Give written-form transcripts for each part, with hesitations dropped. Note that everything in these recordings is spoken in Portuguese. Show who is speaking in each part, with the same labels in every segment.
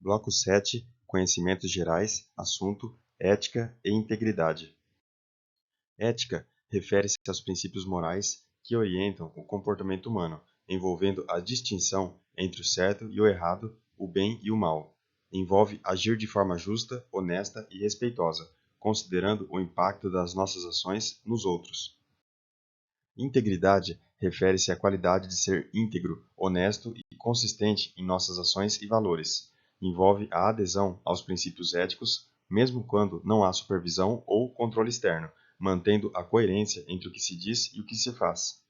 Speaker 1: Bloco 7. Conhecimentos gerais, assunto, ética e integridade. Ética refere-se aos princípios morais que orientam o comportamento humano, envolvendo a distinção entre o certo e o errado, o bem e o mal. Envolve agir de forma justa, honesta e respeitosa, considerando o impacto das nossas ações nos outros. Integridade refere-se à qualidade de ser íntegro, honesto e consistente em nossas ações e valores. Envolve a adesão aos princípios éticos, mesmo quando não há supervisão ou controle externo, mantendo a coerência entre o que se diz e o que se faz.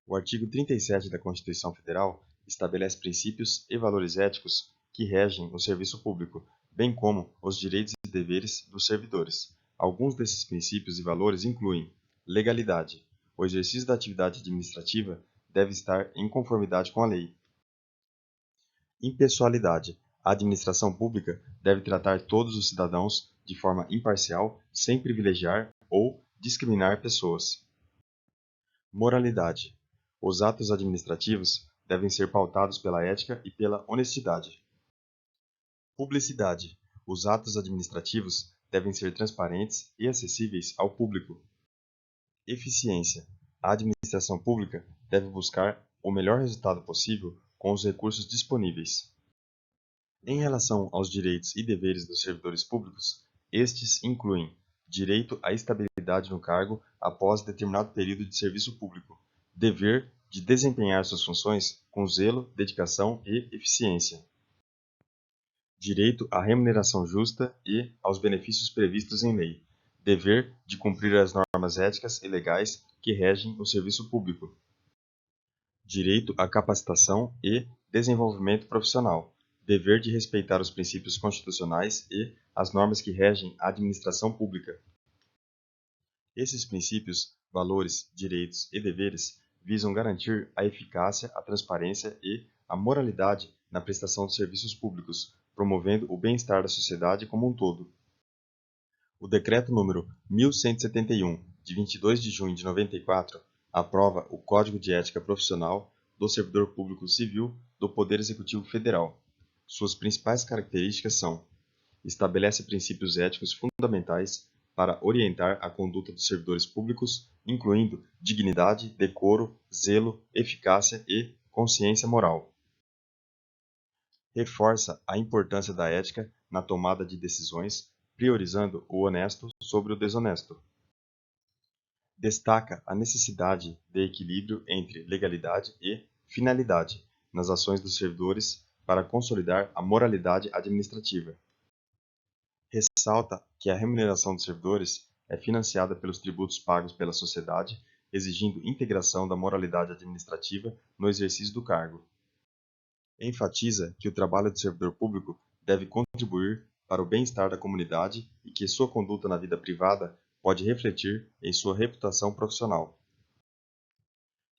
Speaker 1: O artigo 37 da Constituição Federal estabelece princípios e valores éticos que regem o serviço público, bem como os direitos e deveres dos servidores. Alguns desses princípios e valores incluem legalidade. O exercício da atividade administrativa deve estar em conformidade com a lei. Impessoalidade. A administração pública deve tratar todos os cidadãos de forma imparcial, sem privilegiar ou discriminar pessoas. Moralidade. Os atos administrativos devem ser pautados pela ética e pela honestidade. Publicidade. Os atos administrativos devem ser transparentes e acessíveis ao público. Eficiência. A administração pública deve buscar o melhor resultado possível com os recursos disponíveis. Em relação aos direitos e deveres dos servidores públicos, estes incluem direito à estabilidade no cargo após determinado período de serviço público, dever de desempenhar suas funções com zelo, dedicação e eficiência, direito à remuneração justa e aos benefícios previstos em lei, dever de cumprir as normas éticas e legais que regem o serviço público, direito à capacitação e desenvolvimento profissional, dever de respeitar os princípios constitucionais e as normas que regem a administração pública. Esses princípios, valores, direitos e deveres visam garantir a eficácia, a transparência e a moralidade na prestação de serviços públicos, promovendo o bem-estar da sociedade como um todo. O Decreto número 1171, de 22 de junho de 94, aprova o Código de Ética Profissional do Servidor Público Civil do Poder Executivo Federal. Suas principais características são: estabelece princípios éticos fundamentais para orientar a conduta dos servidores públicos, incluindo dignidade, decoro, zelo, eficácia e consciência moral. Reforça a importância da ética na tomada de decisões, priorizando o honesto sobre o desonesto. Destaca a necessidade de equilíbrio entre legalidade e finalidade nas ações dos servidores para consolidar a moralidade administrativa. Ressalta que a remuneração dos servidores é financiada pelos tributos pagos pela sociedade, exigindo integração da moralidade administrativa no exercício do cargo. Enfatiza que o trabalho do servidor público deve contribuir para o bem-estar da comunidade e que sua conduta na vida privada pode refletir em sua reputação profissional.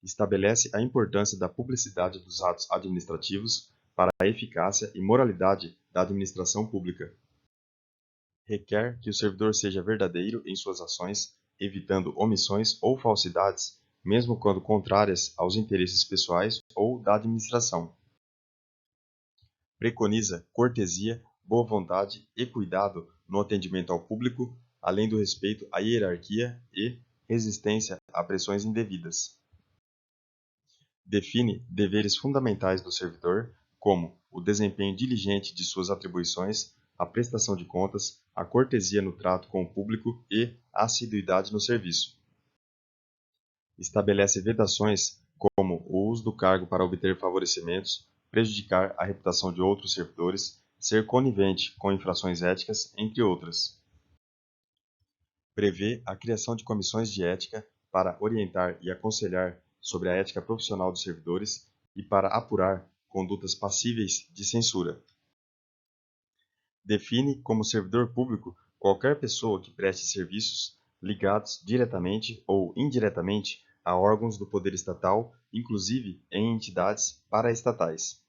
Speaker 1: Estabelece a importância da publicidade dos atos administrativos para a eficácia e moralidade da administração pública. Requer que o servidor seja verdadeiro em suas ações, evitando omissões ou falsidades, mesmo quando contrárias aos interesses pessoais ou da administração. Preconiza cortesia, boa vontade e cuidado no atendimento ao público, além do respeito à hierarquia e resistência a pressões indevidas. Define deveres fundamentais do servidor, como o desempenho diligente de suas atribuições, a prestação de contas, a cortesia no trato com o público e a assiduidade no serviço. Estabelece vedações como o uso do cargo para obter favorecimentos, prejudicar a reputação de outros servidores, ser conivente com infrações éticas, entre outras. Prevê a criação de comissões de ética para orientar e aconselhar sobre a ética profissional dos servidores e para apurar condutas passíveis de censura. Define como servidor público qualquer pessoa que preste serviços ligados diretamente ou indiretamente a órgãos do poder estatal, inclusive em entidades paraestatais.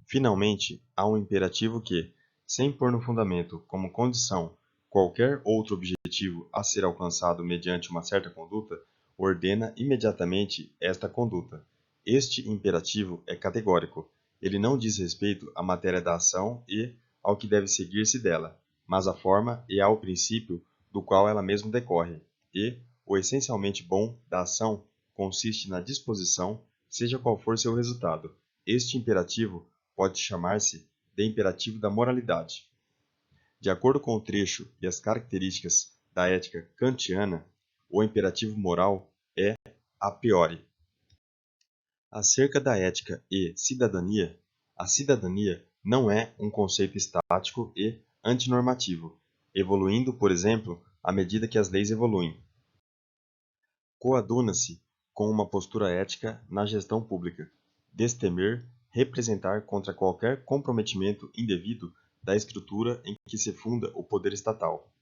Speaker 1: Finalmente, há um imperativo que, sem pôr no fundamento como condição qualquer outro objetivo a ser alcançado mediante uma certa conduta, ordena imediatamente esta conduta. Este imperativo é categórico. Ele não diz respeito à matéria da ação e ao que deve seguir-se dela, mas à forma e ao princípio do qual ela mesma decorre, e o essencialmente bom da ação consiste na disposição, seja qual for seu resultado. Este imperativo pode chamar-se de imperativo da moralidade. De acordo com o trecho e as características da ética kantiana, o imperativo moral é a priori. Acerca da ética e cidadania, a cidadania não é um conceito estático e antinormativo, evoluindo, por exemplo, à medida que as leis evoluem. Coaduna-se com uma postura ética na gestão pública, destemer, representar contra qualquer comprometimento indevido da estrutura em que se funda o poder estatal.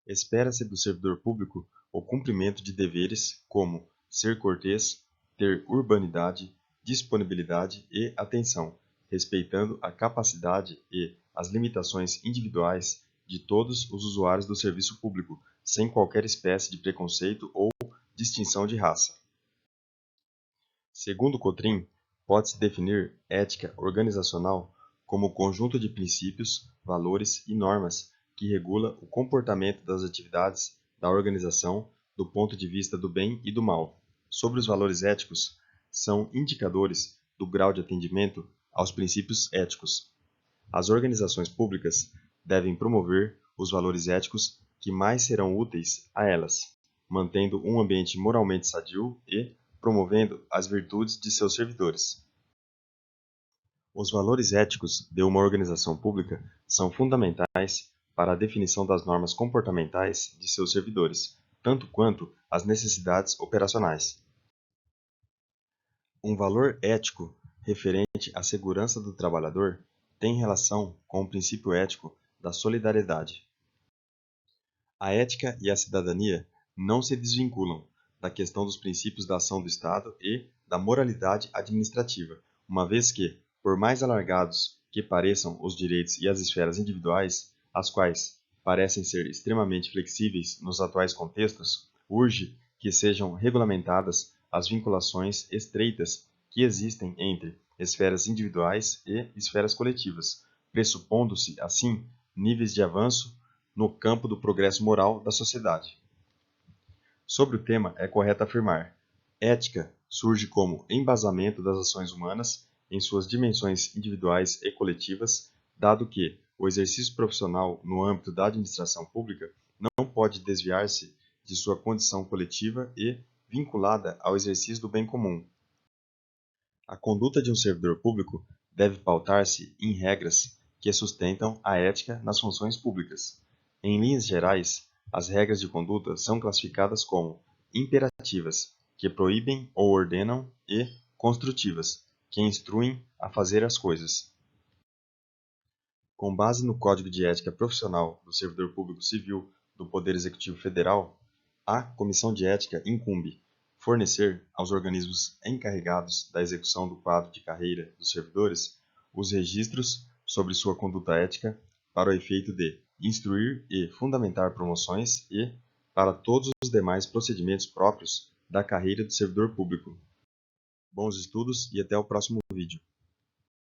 Speaker 1: Espera-se do servidor público o cumprimento de deveres como ser cortês, ter urbanidade, disponibilidade e atenção, respeitando a capacidade e as limitações individuais de todos os usuários do serviço público, sem qualquer espécie de preconceito ou distinção de raça. Segundo Cotrim, pode-se definir ética organizacional como o conjunto de princípios, valores e normas que regula o comportamento das atividades da organização do ponto de vista do bem e do mal. Sobre os valores éticos, são indicadores do grau de atendimento aos princípios éticos. As organizações públicas devem promover os valores éticos que mais serão úteis a elas, mantendo um ambiente moralmente sadio e promovendo as virtudes de seus servidores. Os valores éticos de uma organização pública são fundamentais para a definição das normas comportamentais de seus servidores, tanto quanto as necessidades operacionais. Um valor ético referente à segurança do trabalhador tem relação com o princípio ético da solidariedade. A ética e a cidadania não se desvinculam da questão dos princípios da ação do Estado e da moralidade administrativa, uma vez que, por mais alargados que pareçam os direitos e as esferas individuais, as quais parecem ser extremamente flexíveis nos atuais contextos, urge que sejam regulamentadas as vinculações estreitas que existem entre esferas individuais e esferas coletivas, pressupondo-se, assim, níveis de avanço no campo do progresso moral da sociedade. Sobre o tema, é correto afirmar: ética surge como embasamento das ações humanas em suas dimensões individuais e coletivas, dado que o exercício profissional no âmbito da administração pública não pode desviar-se de sua condição coletiva e vinculada ao exercício do bem comum. A conduta de um servidor público deve pautar-se em regras que sustentam a ética nas funções públicas. Em linhas gerais, as regras de conduta são classificadas como imperativas, que proíbem ou ordenam, e construtivas, que instruem a fazer as coisas. Com base no Código de Ética Profissional do Servidor Público Civil do Poder Executivo Federal, a Comissão de Ética incumbe fornecer aos organismos encarregados da execução do quadro de carreira dos servidores os registros sobre sua conduta ética para o efeito de instruir e fundamentar promoções e para todos os demais procedimentos próprios da carreira do servidor público. Bons estudos e até o próximo vídeo.